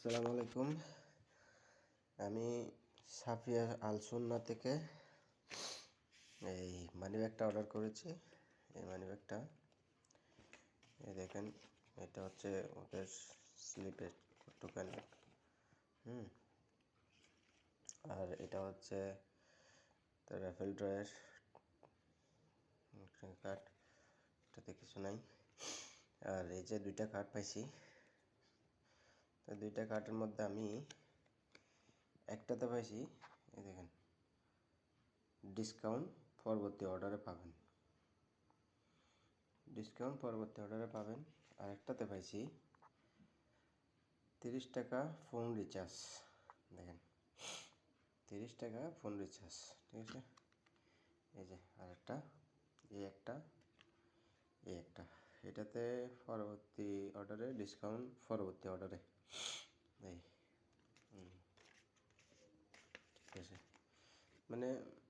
আসসালামু আলাইকুম। আমি সাফিয়া আল সুন্না থেকে এই মানিব্যাগটা অর্ডার করেছি। এই মানিব্যাগটা এই দেখেন, এটা হচ্ছে ওদের স্লিপের টোকেন। আর এটা হচ্ছে তার র্যাফেল ড্রয়ের কার্ড, এটাতে কিছু নাই। আর এই যে দুইটা কার্ড পাইছি, তো দুইটা কার্ডের মধ্যে আমি একটাতে পাইছি, এই দেখেন, ডিসকাউন্ট পরবর্তী অর্ডারে পাবেন, ডিসকাউন্ট পরবর্তী অর্ডারে পাবেন। আর একটাতে পাইছি 30 টাকা ফোন রিচার্জ। দেখেন, 30 টাকা ফোন রিচার্জ, ঠিক আছে। এই যে আরেকটা, এই একটা, এই একটা, এটাতে পরবর্তী অর্ডারে ডিসকাউন্ট, পরবর্তী অর্ডারে এই ঠিক আছে। মানে